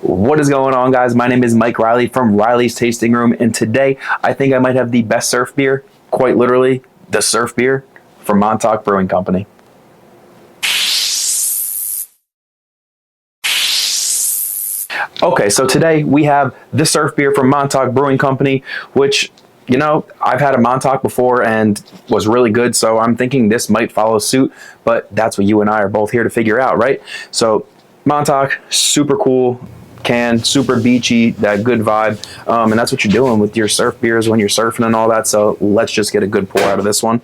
What is going on, guys? My name is Mike Reilley from Reilley's Tasting Room, and today I think I might have the best surf beer, quite literally, the surf beer from Montauk Brewing Company. Okay, so today we have the surf beer from Montauk Brewing Company, which, you know, I've had a Montauk before and was really good, so I'm thinking this might follow suit, but that's what you and I are both here to figure out, right? So Montauk, super cool can, super beachy, that good vibe, and that's what you're doing with your surf beers when you're surfing and all that. So let's just get a good pour out of this one.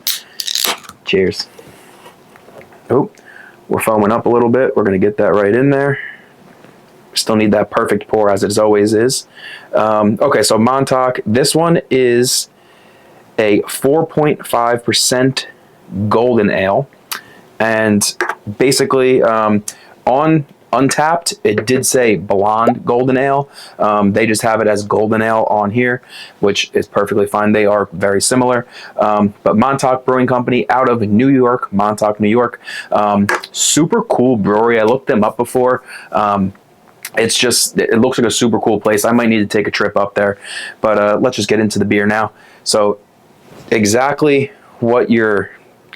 Cheers. Oh, we're foaming up a little bit. We're going to get that right in there. Still need that perfect pour, as it always is. Okay, so Montauk, this one is a 4.5% golden ale, and basically on Untapped, it did say blonde golden ale. They just have it as golden ale on here, which is perfectly fine. They are very similar. But Montauk Brewing Company out of New York, Montauk, New York. Super cool brewery. I looked them up before. It looks like a super cool place. I might need to take a trip up there, but let's just get into the beer now. So exactly what your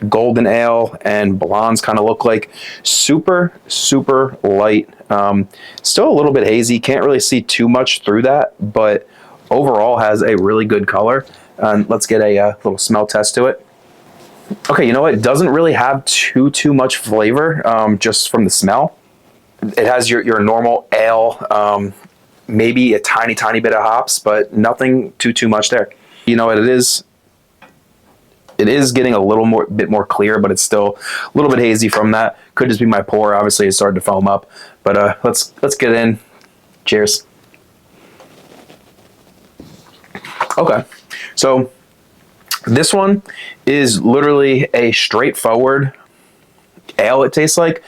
golden ale and blondes kind of look like. Super light, still a little bit hazy, can't really see too much through that, but overall has a really good color. Let's get a little smell test to it. Okay, you know what, it doesn't really have too much flavor, just from the smell. It has your normal ale, maybe a tiny bit of hops, but nothing too much there. You know what, it is getting a little bit more clear, but it's still a little bit hazy from that. Could just be my pour. Obviously, it's starting to foam up. But let's get in. Cheers. Okay, so this one is literally a straightforward ale. It tastes like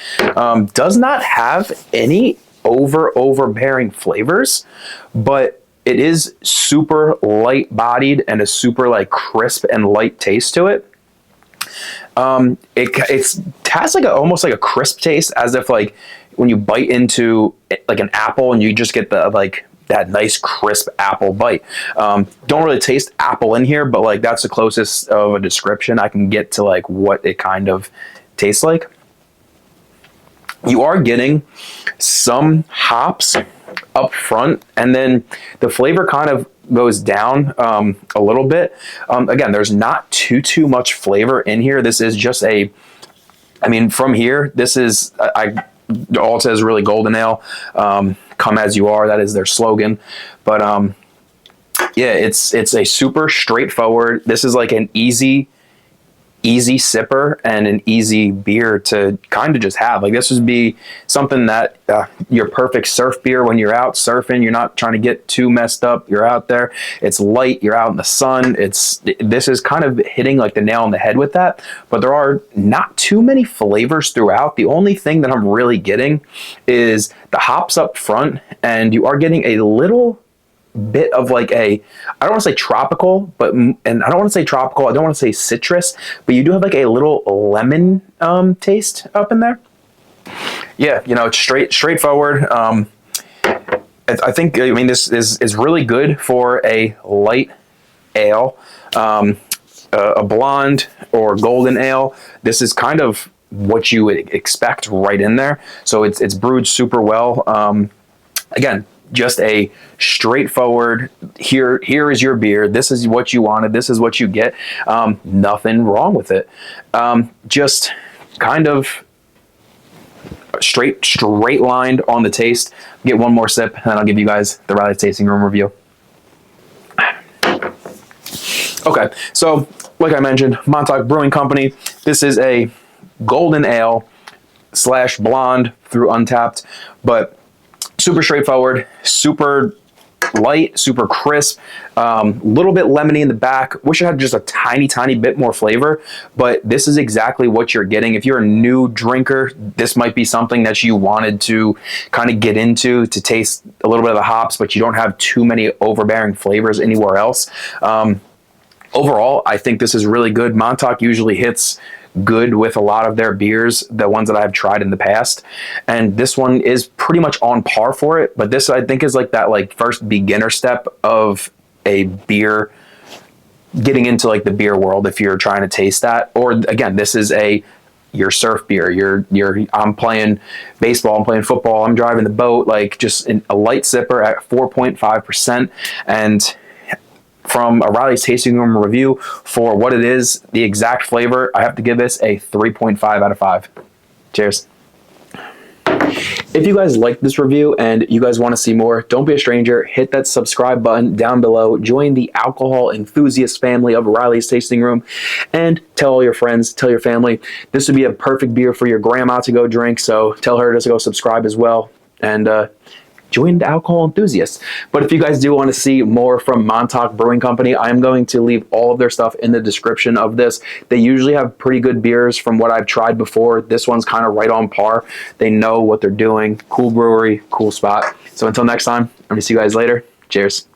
does not have any overbearing flavors, but it is super light bodied and a super like crisp and light taste to it. It has like almost like a crisp taste, as if like when you bite into like an apple and you just get the like that nice crisp apple bite. Don't really taste apple in here, but like that's the closest of a description I can get to like what it kind of tastes like. You are getting some hops up front, and then the flavor kind of goes down a little bit. Again, there's not too much flavor in here. This is just I mean, from here, this is, all it says really golden ale, come as you are. That is their slogan. But yeah, it's a super straightforward, this is like an easy sipper and an easy beer to kind of just have. Like this would be something that your perfect surf beer when you're out surfing. You're not trying to get too messed up. You're out there. It's light. You're out in the sun. This is kind of hitting like the nail on the head with that. But there are not too many flavors throughout. The only thing that I'm really getting is the hops up front, and you are getting a little bit of like I don't want to say tropical, and I don't want to say tropical, I don't want to say citrus, but you do have like a little lemon taste up in there. Yeah, you know, it's straightforward. I think, I mean, this is really good for a light ale, a blonde or golden ale. This is kind of what you would expect right in there. So it's brewed super well. Again, just a straightforward, here is your beer, this is what you wanted, this is what you get. Nothing wrong with it. Just kind of straight lined on the taste. Get one more sip and I'll give you guys the Reilley's Tasting Room review. Okay, so like I mentioned, Montauk Brewing Company, this is a golden ale / blonde through Untapped, but super straightforward, super light, super crisp, little bit lemony in the back. Wish it had just a tiny bit more flavor, but this is exactly what you're getting. If you're a new drinker, this might be something that you wanted to kind of get into, to taste a little bit of the hops, but you don't have too many overbearing flavors anywhere else. Overall, I think this is really good. Montauk usually hits good with a lot of their beers, the ones that I've tried in the past. And this one is pretty much on par for it. But this, I think, is like that like first beginner step of a beer, getting into like the beer world if you're trying to taste that. Or again, this is your surf beer. I'm playing baseball, I'm playing football, I'm driving the boat, like just a light sipper at 4.5%. And from a Reilley's Tasting Room review, for what it is, the exact flavor, I have to give this a 3.5 out of 5. Cheers. If you guys like this review and you guys want to see more, don't be a stranger. Hit that subscribe button down below. Join the alcohol enthusiast family of Reilley's Tasting Room, and tell all your friends, tell your family. This would be a perfect beer for your grandma to go drink, so tell her to go subscribe as well. And join the alcohol enthusiasts. But if you guys do want to see more from Montauk Brewing Company, I'm going to leave all of their stuff in the description of this. They usually have pretty good beers from what I've tried before. This one's kind of right on par. They know what they're doing. Cool brewery, cool spot. So until next time, I'm going to see you guys later. Cheers.